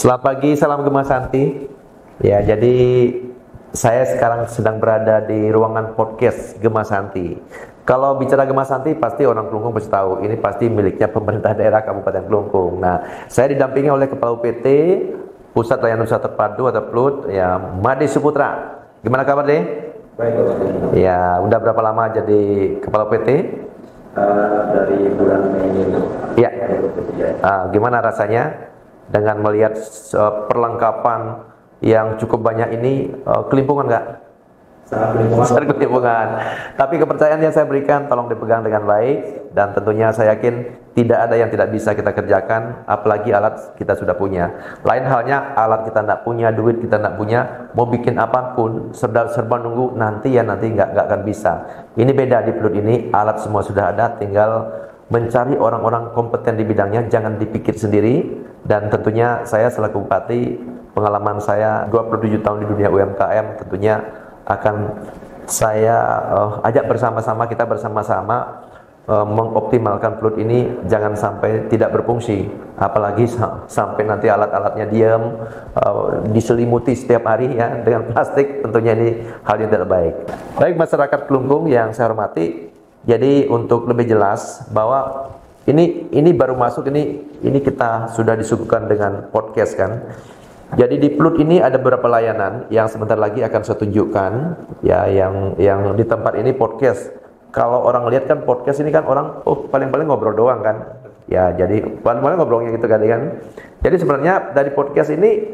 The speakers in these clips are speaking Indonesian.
Selamat pagi, salam Gema Santi. Ya, jadi saya sekarang sedang berada di ruangan podcast Gema Santi. Kalau bicara Gema Santi, pasti orang Kelungkung pasti tahu. Ini pasti miliknya pemerintah daerah Kabupaten Kelungkung. Nah, saya didampingi oleh Kepala UPT Pusat Layanan Usaha Terpadu atau PLUT, ya, Made Suputra. Gimana kabar, deh? Baik, Bapak. Ya, udah berapa lama jadi Kepala UPT? Dari bulan Mei ini. Ya. Gimana rasanya dengan melihat perlengkapan yang cukup banyak ini? Kelimpungan nggak? Sangat Kelimpungan. Tapi kepercayaan yang saya berikan tolong dipegang dengan baik, dan tentunya saya yakin tidak ada yang tidak bisa kita kerjakan, apalagi alat kita sudah punya. Lain halnya alat kita tidak punya, duit kita tidak punya, mau bikin apapun serba nunggu nanti nggak akan bisa. Ini beda di PLUT ini, alat semua sudah ada, tinggal mencari orang-orang kompeten di bidangnya, jangan dipikir sendiri. Dan tentunya saya selaku Bupati, pengalaman saya 27 tahun di dunia UMKM, tentunya akan saya ajak bersama-sama, kita bersama-sama mengoptimalkan PLUT ini jangan sampai tidak berfungsi, apalagi sampai nanti alat-alatnya diam, diselimuti setiap hari ya dengan plastik. Tentunya ini hal yang tidak baik. Baik masyarakat Kelungkung yang saya hormati, jadi untuk lebih jelas bahwa ini baru masuk, ini kita sudah disuguhkan dengan podcast kan. Jadi di PLUT ini ada beberapa layanan yang sebentar lagi akan saya tunjukkan ya, yang di tempat ini podcast. Kalau orang lihat kan podcast ini kan orang paling-paling ngobrol doang kan. Ya, jadi paling-paling ngobrolnya gitu kan. Jadi sebenarnya dari podcast ini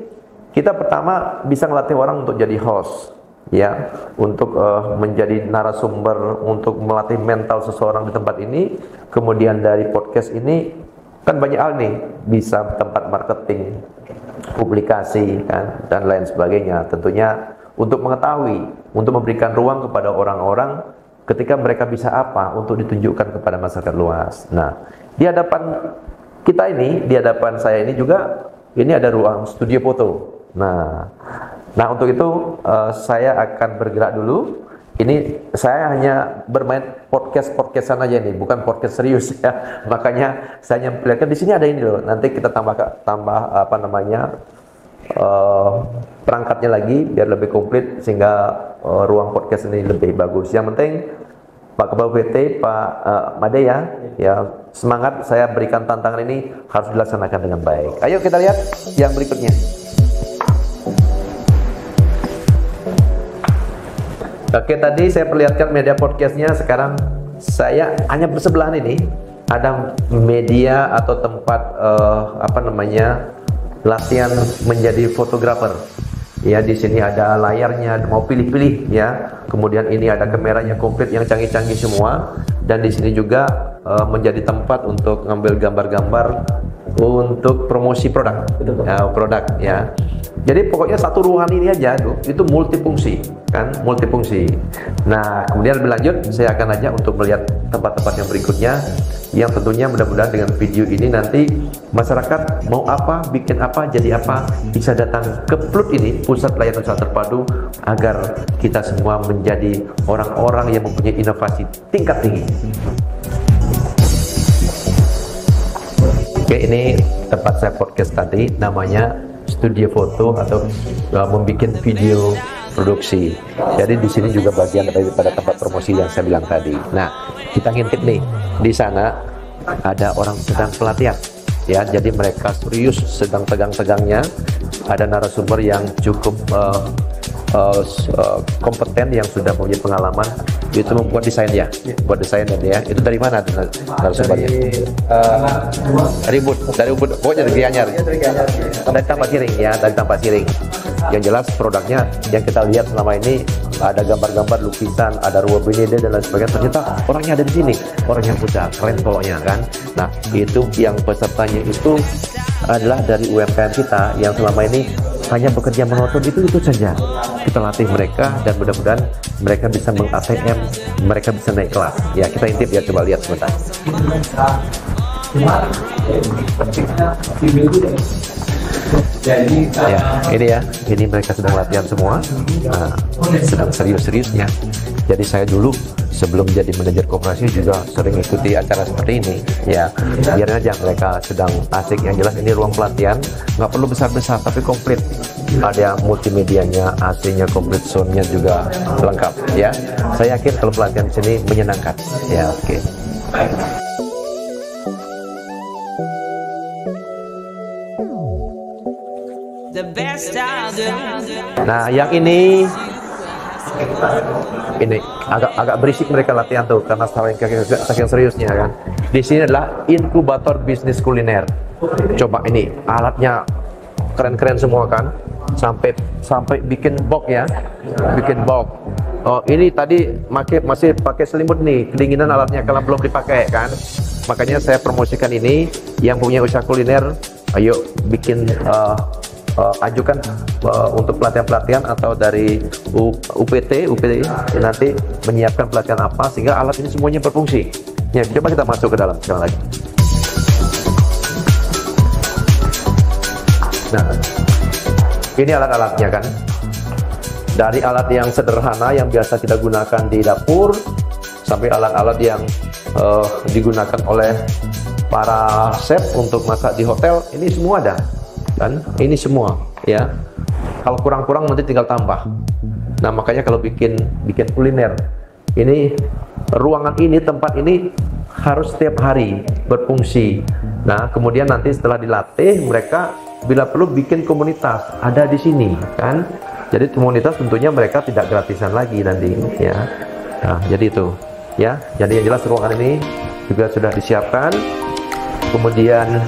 kita pertama bisa ngelatih orang untuk jadi host ya, untuk menjadi narasumber, untuk melatih mental seseorang di tempat ini. Kemudian dari podcast ini kan banyak hal nih, bisa tempat marketing, publikasi kan, dan lain sebagainya. Tentunya untuk mengetahui, untuk memberikan ruang kepada orang-orang ketika mereka bisa apa untuk ditunjukkan kepada masyarakat luas. Nah, di hadapan kita ini, di hadapan saya ini juga, ini ada ruang studio foto. Nah untuk itu saya akan bergerak dulu. Ini saya hanya bermain podcastan aja nih, bukan podcast serius ya. Makanya saya nyempilkan di sini ada ini loh. Nanti kita tambah apa namanya, perangkatnya lagi biar lebih komplit, sehingga ruang podcast ini lebih bagus. Yang penting Pak Kepala UPT, Pak Made ya semangat. Saya berikan tantangan ini harus dilaksanakan dengan baik. Ayo kita lihat yang berikutnya. Oke, tadi saya perlihatkan media podcastnya. Sekarang saya hanya bersebelahan ini ada media atau tempat apa namanya, latihan menjadi fotografer. Ya, di sini ada layarnya, mau pilih-pilih ya. Kemudian ini ada kameranya komplit yang canggih-canggih semua. Dan di sini juga menjadi tempat untuk ngambil gambar-gambar untuk promosi produk. Produk ya. Jadi pokoknya satu ruangan ini aja tuh, itu multifungsi kan, multifungsi. Nah, kemudian lebih lanjut saya akan ajak untuk melihat tempat-tempat yang berikutnya, yang tentunya mudah-mudahan dengan video ini nanti masyarakat mau apa, bikin apa, jadi apa, bisa datang ke PLUT ini, Pusat Layanan Usaha Terpadu, agar kita semua menjadi orang-orang yang mempunyai inovasi tingkat tinggi. Oke, ini tempat saya podcast tadi, namanya studio foto atau membuat video produksi. Jadi di sini juga bagian daripada tempat promosi yang saya bilang tadi. Nah, kita ngintip nih, di sana ada orang sedang pelatihan ya, jadi mereka serius sedang tegang-tegangnya. Ada narasumber yang cukup kompeten, yang sudah punya pengalaman, itu membuat desain ya, buat desain ya. Itu dari mana narasumbernya? Dari Ubud, pokoknya dari Gianyar. Dari Tampak Siring ya, dari Tampak Siring. Yang jelas produknya yang kita lihat selama ini ada gambar-gambar lukisan, ada ruang benede dan lain sebagainya. Ternyata orangnya ada di sini, orang yang muda, keren pokoknya kan. Nah, itu yang pesertanya itu adalah dari UMKM kita yang selama ini hanya bekerja monoton, itu saja. Kita latih mereka dan mudah-mudahan mereka bisa meng-ATM, mereka bisa naik kelas. Ya, kita intip ya, coba lihat sebentar. Ya, ini ya, ini mereka sedang latihan semua. Nah, sedang serius-seriusnya. Jadi saya dulu sebelum jadi manajer koperasi juga sering ikuti acara seperti ini, ya. Biar aja mereka sedang asik. Yang jelas ini ruang pelatihan, nggak perlu besar-besar tapi komplit. Ada multimedianya, AC-nya komplit, sound-nya juga lengkap, ya. Saya yakin kalau pelatihan di sini menyenangkan, ya. Oke. Nah, yang ini agak berisik mereka latihan tuh karena saking seriusnya kan. Di sini adalah inkubator bisnis kuliner. Coba ini alatnya keren-keren semua kan, sampai bikin box ya, bikin box. Oh, ini tadi masih pakai selimut nih, kedinginan alatnya kalau belum dipakai kan. Makanya saya promosikan ini, yang punya usaha kuliner, ayo bikin ajukan untuk pelatihan-pelatihan atau dari UPT nanti menyiapkan pelatihan apa sehingga alat ini semuanya berfungsi. Ya, coba kita masuk ke dalam sekali lagi. Nah, ini alat-alatnya kan. Dari alat yang sederhana yang biasa kita gunakan di dapur sampai alat-alat yang digunakan oleh para chef untuk masak di hotel, ini semua ada. Kan ini semua ya, kalau kurang-kurang nanti tinggal tambah. Nah, makanya kalau bikin kuliner ini, ruangan ini, tempat ini harus setiap hari berfungsi. Nah, kemudian nanti setelah dilatih mereka bila perlu bikin komunitas ada di sini kan. Jadi komunitas tentunya mereka tidak gratisan lagi nanti ya. Nah, jadi itu ya, jadi yang jelas ruangan ini juga sudah disiapkan. Kemudian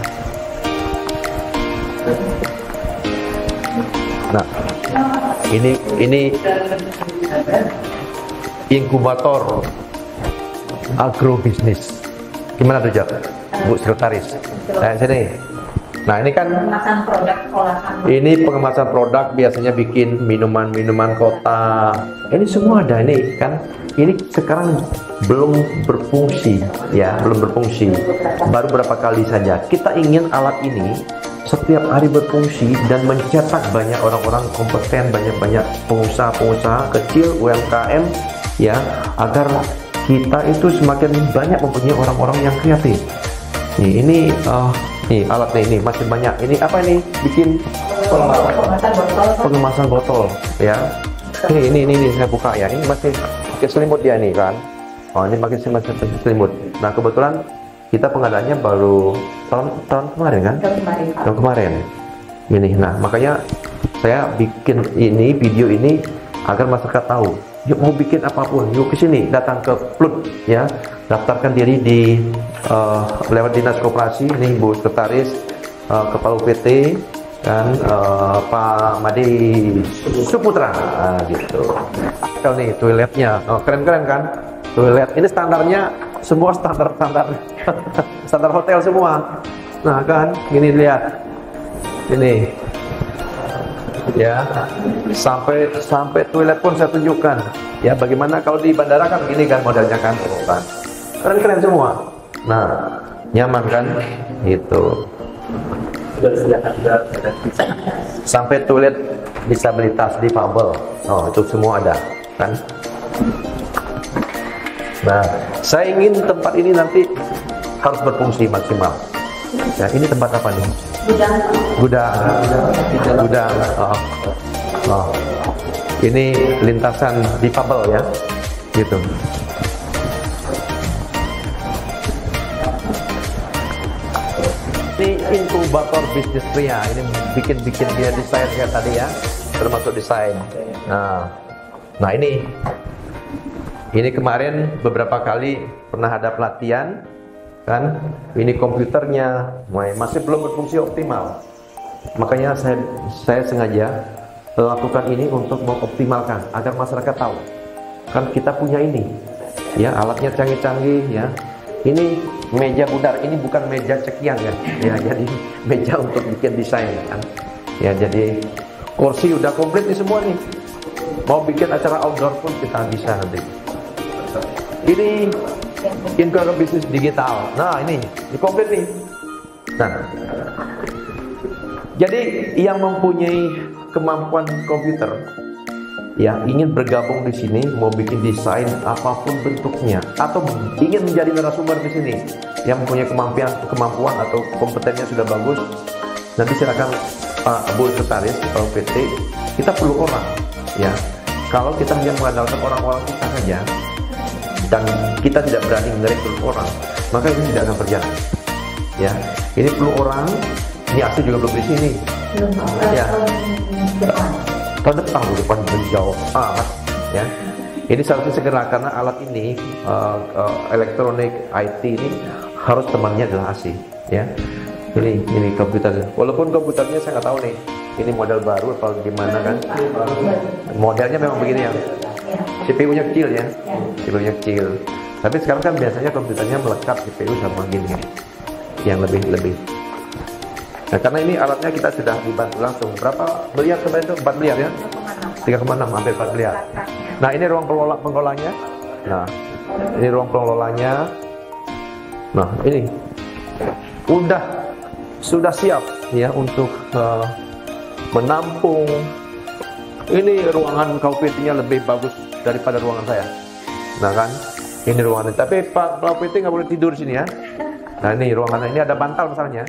nah, ini inkubator agrobisnis. Gimana tuh, Jak? Bu Sekretaris. Nah, sini. Nah, ini kan pengemasan produk olahan. Ini pengemasan produk, biasanya bikin minuman kota. Ini semua ada ini kan. Ini sekarang belum berfungsi ya, belum berfungsi. Baru berapa kali saja. Kita ingin alat ini setiap hari berfungsi dan mencetak banyak orang-orang kompeten, banyak pengusaha-pengusaha kecil, UMKM ya, agar kita itu semakin banyak mempunyai orang-orang yang kreatif. Nih alatnya ini masih banyak. Ini apa ini? Bikin pengemasan botol ya. Ini saya buka ya. Ini masih pakai selimut dia nih kan. Oh, ini pakai selimut. Nah, kebetulan kita pengadaannya baru tahun kemarin kan? Tahun kemarin. Ini. Nah, makanya saya bikin ini video ini agar masyarakat tahu. Yuk, mau bikin apapun, yuk ke sini, datang ke Plut ya. Daftarkan diri di lewat Dinas Koperasi. Ini Bu Sekretaris, Kepala UPT dan Pak Madi Suputra gitu. Kalau nih toiletnya, keren-keren kan? Toilet ini standarnya semua standar hotel semua. Nah kan, ini lihat, ini ya, sampai toilet pun saya tunjukkan. Ya, bagaimana kalau di bandara kan gini kan modelnya kan, keren-keren semua. Nah, nyaman kan, gitu. Sampai toilet disabilitas, difabel, oh itu semua ada kan. Nah, saya ingin tempat ini nanti harus berfungsi maksimal. Ya, ini tempat apa nih? Gudang. Oh. Ini lintasan difabel ya, gitu. Ini inkubator bisnis pria. Ini bikin dia desain kayak tadi ya, termasuk desain. Nah ini kemarin beberapa kali pernah ada pelatihan kan. Ini komputernya masih belum berfungsi optimal. Makanya saya sengaja lakukan ini untuk mengoptimalkan agar masyarakat tahu kan kita punya ini ya, alatnya canggih-canggih ya. Ini meja bundar, ini bukan meja cekian ya, jadi meja untuk bikin desain kan ya. Jadi kursi udah komplit nih semua nih, mau bikin acara outdoor pun kita bisa nanti. Ini inkubator bisnis digital. Nah, ini komplit nih. Nah, jadi yang mempunyai kemampuan komputer ya ingin bergabung di sini, mau bikin desain apapun bentuknya, atau ingin menjadi narasumber di sini yang mempunyai kemampuan atau kompetennya sudah bagus, nanti silakan Pak Bu Sekretaris atau PT, kita perlu orang, ya. Kalau kita hanya mengandalkan orang-orang kita saja dan kita tidak berani merekrut orang, maka ini tidak akan berjalan. Ya, ini perlu orang. Ini asli juga belum di sini. Ya. Tahun depan menjauh amat. Ya. Ini seharusnya segera karena alat ini elektronik IT ini harus temannya adalah AC. Ya. Ini komputer. Walaupun komputernya saya nggak tahu nih. Ini model baru atau gimana kan? Modelnya memang begini ya. CPU-nya kecil ya. CPU-nya kecil. Tapi sekarang kan biasanya komputernya melekat CPU sama gini. Yang lebih. Nah, karena ini alatnya kita sudah dibantu langsung. Berapa miliar kemarin itu? 4 miliar ya? 3,6 hampir 4 miliar. Nah, ini ruang pengelolanya. Nah, ini ruang pengelolanya. Nah, ini sudah siap ya untuk menampung. Ini ruangan KUPT-nya lebih bagus daripada ruangan saya. Nah kan, ini ruangan. Tapi Pak KUPT nggak boleh tidur sini ya. Nah ini ruangan, ini ada bantal misalnya.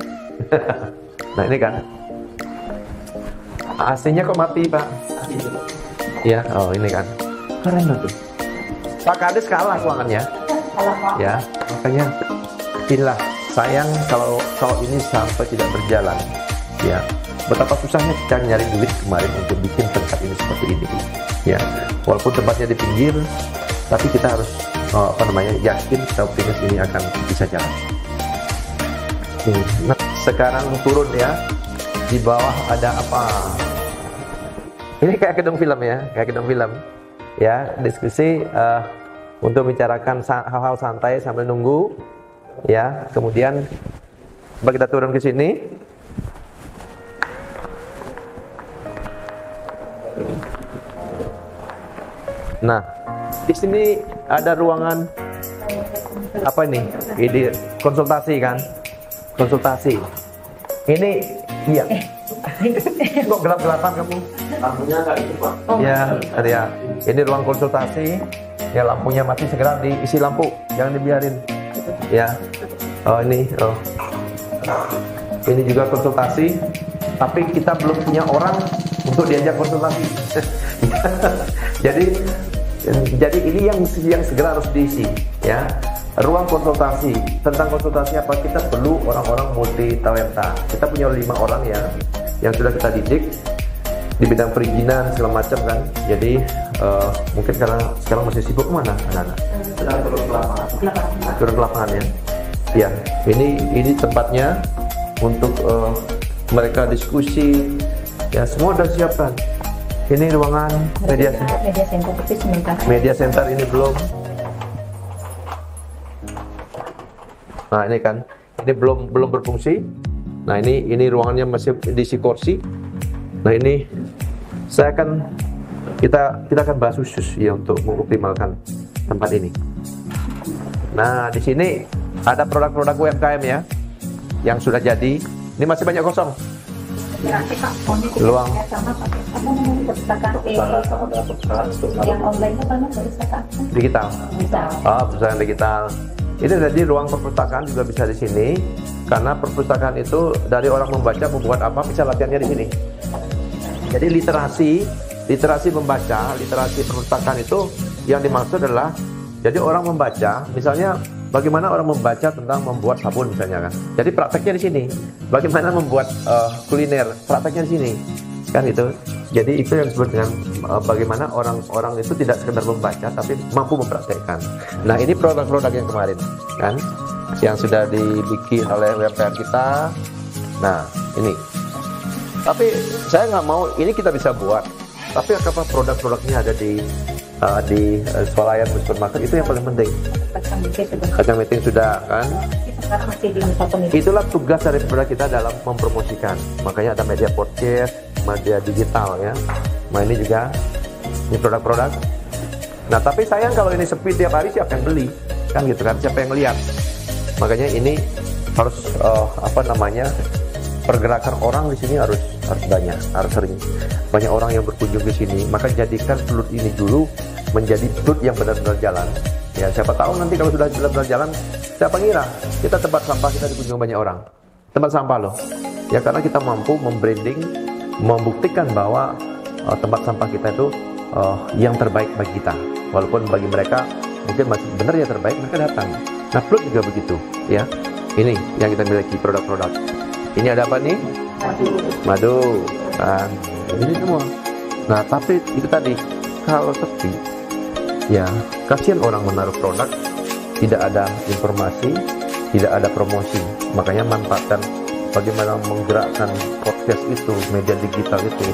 Nah ini kan, AC-nya kok mati Pak? Ya, oh ini kan, keren tuh. Pak Kades kalah ruangannya. Ya, makanya inilah sayang kalau ini sampai tidak berjalan. Ya. Betapa susahnya kita nyari duit kemarin untuk bikin tempat ini seperti ini, ya. Walaupun tempatnya di pinggir, tapi kita harus yakin, kita optimis ini akan bisa jalan. Nah, sekarang turun ya, di bawah ada apa? Ini kayak gedung film ya, ya. Diskusi untuk bicarakan hal-hal santai sambil nunggu, ya. Kemudian coba kita turun ke sini. Nah, di sini ada ruangan apa ini? Ini konsultasi kan? Konsultasi. Ini iya. Kok gelap-gelapan kamu? Lampunya nggak itu Pak? Ya, ada ya. Ini ruang konsultasi. Ya lampunya mati, segera diisi lampu, jangan dibiarin. Ya. Oh ini. Oh. Ini juga konsultasi. Tapi kita belum punya orang untuk diajak konsultasi. Jadi ini yang segera harus diisi, ya. Ruang konsultasi. Tentang konsultasi apa? Kita perlu orang-orang multi talenta. Kita punya 5 orang ya, yang sudah kita didik di bidang perizinan segala macam kan. Jadi mungkin karena sekarang masih sibuk mana anak-anak? Sedang turun ke lapangan. Turun ke lapangan ya. Ya, ini tempatnya untuk mereka diskusi. Ya, semua sudah siapkan. Ini ruangan media center tapi sementara. Media center ini belum. Nah ini kan, ini belum berfungsi. Nah ini ruangannya masih diisi kursi. Nah ini kita akan bahas khusus ya untuk mengoptimalkan tempat ini. Nah di sini ada produk-produk UMKM ya, yang sudah jadi. Ini masih banyak kosong. Luang. Yang online apa perpustakaan? Digital. Perpustakaan digital. Ini jadi ruang perpustakaan juga bisa di sini, karena perpustakaan itu dari orang membaca membuat apa bisa latihannya di sini. Jadi literasi membaca, literasi perpustakaan itu yang dimaksud adalah jadi orang membaca, misalnya bagaimana orang membaca tentang membuat sabun misalnya kan. Jadi prakteknya di sini. Bagaimana membuat kuliner, prakteknya di sini. Kan itu. Jadi itu yang disebut dengan bagaimana orang-orang itu tidak sekedar membaca tapi mampu mempraktekkan. Nah, ini produk-produk yang kemarin kan yang sudah dibikin oleh UMKM kita. Nah, ini. Tapi saya nggak mau ini kita bisa buat. Tapi apakah produk-produknya ada di swalayan supermarket itu yang paling penting. Kacang meeting sudah kan. Itulah tugas daripada kita dalam mempromosikan. Makanya ada media podcast, media digital ya. Nah ini juga ini produk-produk. Nah tapi sayang kalau ini sepi tiap hari siapa yang beli kan gitu kan, siapa yang lihat. Makanya ini harus pergerakan orang di sini harus banyak, harus sering. Banyak orang yang berkunjung ke sini, maka jadikan Pluit ini dulu menjadi Pluit yang benar-benar jalan. Ya, siapa tahu nanti kalau sudah benar-benar jalan, siapa ngira kita tempat sampah kita dikunjungi banyak orang. Tempat sampah loh. Ya karena kita mampu membranding, membuktikan bahwa tempat sampah kita itu yang terbaik bagi kita. Walaupun bagi mereka mungkin masih benar ya terbaik, mereka datang. Nah, Pluit juga begitu, ya. Ini yang kita miliki produk-produk. Ini ada apa nih? Madu. Nah, ini semua. Nah, tapi itu tadi kalau sepi, ya kasihan orang menaruh produk, tidak ada informasi, tidak ada promosi. Makanya manfaatkan bagaimana menggerakkan podcast itu, media digital itu,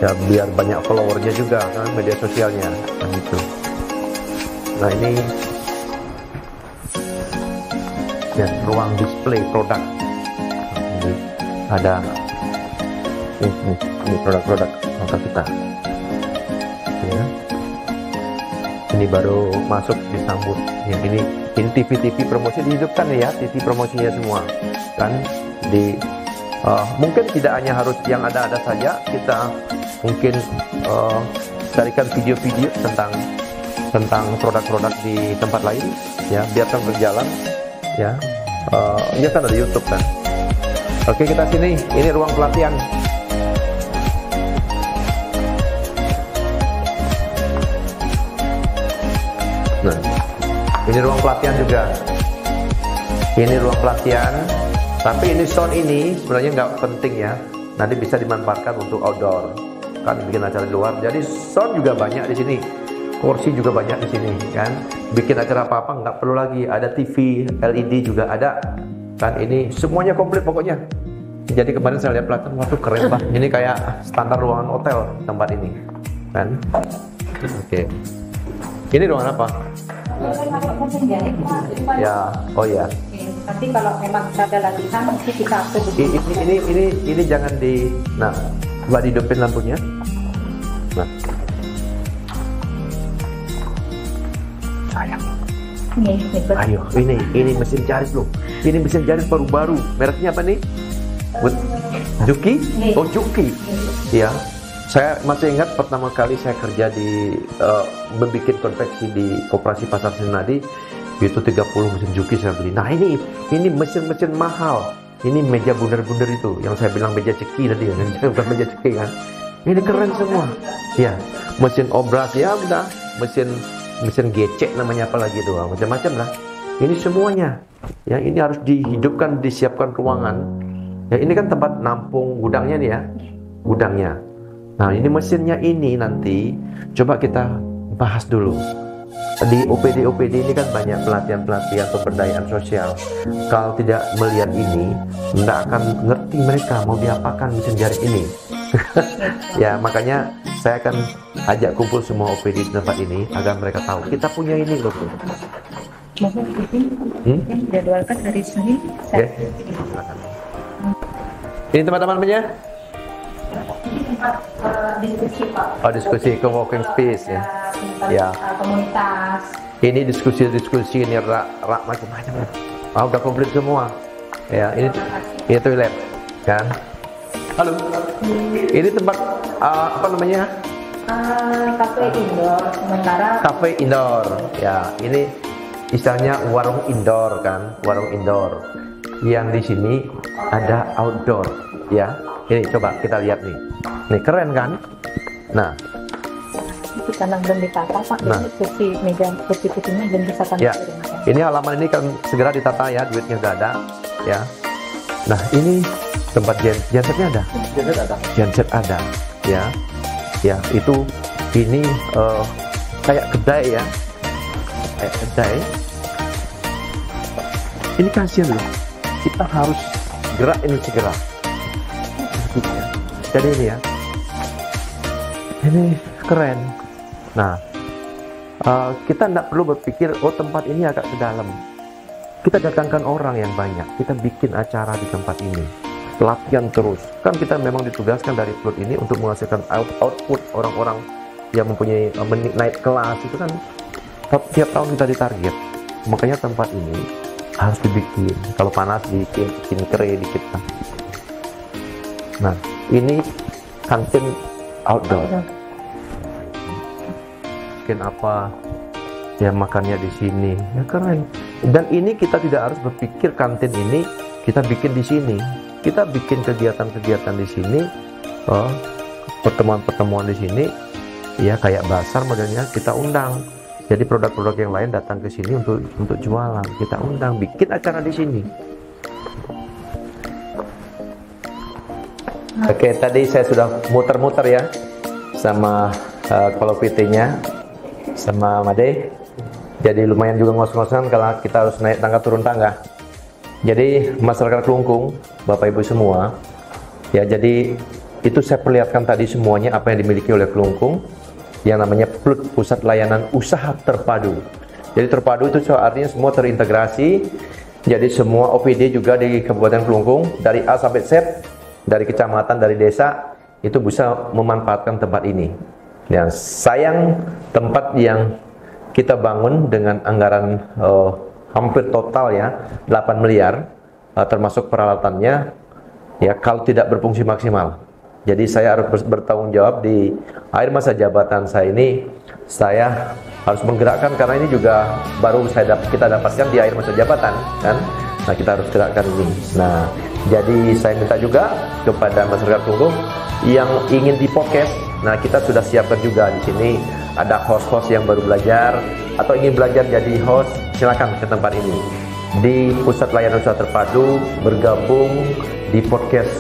ya biar banyak followernya juga kan, media sosialnya, kan gitu. Nah ini ya ruang display produk. Ini ada ini produk-produk maka kita. Ya. Ini baru masuk disambut. Ya, ini TV promosi dihidupkan ya, TV promosinya semua kan di mungkin tidak hanya harus yang ada saja, kita mungkin carikan video-video tentang produk-produk di tempat lain ya, biarkan berjalan ya. Ini kan ada YouTube kan. Oke, kita sini, ini ruang pelatihan. Nah, ini ruang pelatihan juga. Ini ruang pelatihan. Tapi ini sound ini sebenarnya nggak penting ya. Nanti bisa dimanfaatkan untuk outdoor. Kan bikin acara di luar. Jadi sound juga banyak di sini. Kursi juga banyak di sini kan. Bikin acara apa-apa nggak perlu lagi. Ada TV, LED juga ada. Kan ini semuanya komplit pokoknya. Jadi kemarin saya lihat pelatihan, waduh keren banget. Ini kayak standar ruangan hotel tempat ini. Kan? Oke. Ini ruangan apa? Ya, oh ya. Tapi kalau memang ada latihan, mesti kita atur. Ini jangan di, nah, coba dihidupin lampunya. Nah, sayang. Ayo, ini mesin jaris loh. Ini mesin jaris baru-baru. Mereknya apa nih? Juki? Oh, Juki. Ya. Saya masih ingat pertama kali saya kerja di membuat konveksi di Koperasi Pasar Senadi, itu 30 mesin Juki saya beli. Nah ini mesin-mesin mahal. Ini meja bundar-bundar itu yang saya bilang meja ceki tadi ya, bukan meja ceki kan. Ini keren semua. Ya, mesin obras ya udah, mesin gecek namanya apa lagi itu, macam-macam lah. Ini semuanya. Ya, ini harus dihidupkan, disiapkan ruangan. Ya, ini kan tempat nampung gudangnya nih ya. Gudangnya. Nah, ini mesinnya ini nanti coba kita bahas dulu. Di OPD ini kan banyak pelatihan-pelatihan pemberdayaan sosial. Kalau tidak melihat ini, nggak akan ngerti mereka mau diapakan mesin jaris ini. Ya, makanya saya akan ajak kumpul semua OPD di tempat ini agar mereka tahu kita punya ini loh. Jadwalkan hari Senin. Okay. Ini teman-temannya? Diskusi Pak. Oh, diskusi co-working space ya. Ya. Komunitas. Ini diskusi ini rak macam-macam. Ah, udah komplit semua. Ya, ini toilet kan. Halo. Ini tempat apa namanya? Cafe indoor sementara. Cafe indoor. Ya, ini istilahnya warung indoor kan, warung indoor. Yang di sini ada outdoor ya. Ini coba kita lihat nih. Nih keren kan? Nah, Itu karena belum ditata Pak. Nah. Kursi meja kursi putihnya belum bisa kan. ya. Ini halaman ini kan segera ditata ya, duitnya udah ada ya. Nah, ini tempat gensetnya ada. Genset ada ya. Ya, itu ini kayak kedai ya. Kayak kedai. Ini kasihan loh. Kita harus gerak ini segera. Jadi ini ya, ini keren. Nah, kita tidak perlu berpikir, oh tempat ini agak ke dalam. Kita datangkan orang yang banyak, kita bikin acara di tempat ini, latihan terus. Kan kita memang ditugaskan dari Pluit ini untuk menghasilkan output orang-orang yang mempunyai naik kelas itu kan tiap tahun kita ditarget. Makanya tempat ini harus dibikin. Kalau panas bikin kere dikit lah. Nah, ini kantin outdoor. Mungkin apa ya makannya di sini, ya keren. Dan ini kita tidak harus berpikir kantin ini kita bikin di sini. Kita bikin kegiatan-kegiatan di sini, pertemuan-pertemuan di sini, ya kayak bazar modelnya kita undang. Jadi produk-produk yang lain datang ke sini untuk jualan, kita undang, bikin acara di sini. Oke, tadi saya sudah muter-muter ya sama Kolopitinya sama Made. Jadi lumayan juga ngos-ngosan kalau kita harus naik tangga turun tangga. Jadi masyarakat Kelungkung, Bapak Ibu semua, ya jadi itu saya perlihatkan tadi semuanya apa yang dimiliki oleh Kelungkung yang namanya PLUT, Pusat Layanan Usaha Terpadu. Jadi terpadu itu artinya semua terintegrasi. Jadi semua OPD juga di Kabupaten Kelungkung dari A sampai Z, dari kecamatan, dari desa itu bisa memanfaatkan tempat ini. Yang sayang tempat yang kita bangun dengan anggaran hampir total ya 8 miliar termasuk peralatannya ya kalau tidak berfungsi maksimal. Jadi saya harus bertanggung jawab di akhir masa jabatan saya ini, saya harus menggerakkan karena ini juga baru kita dapatkan di akhir masa jabatan kan. Nah, kita harus gerakkan ini. Nah, jadi saya minta juga kepada masyarakat Kelungkung yang ingin di podcast. Nah, kita sudah siapkan juga di sini ada host-host yang baru belajar atau ingin belajar jadi host, silakan ke tempat ini. Di Pusat Layanan Usaha Terpadu bergabung di podcast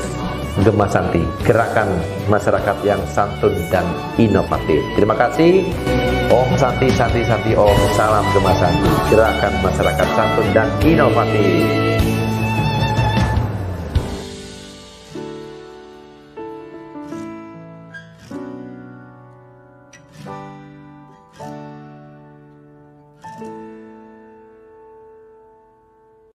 Gema Santi, gerakan masyarakat yang santun dan inovatif. Terima kasih. Om Santi, Santi, Santi, Om. Salam Gema Santi, gerakan masyarakat santun dan inovatif.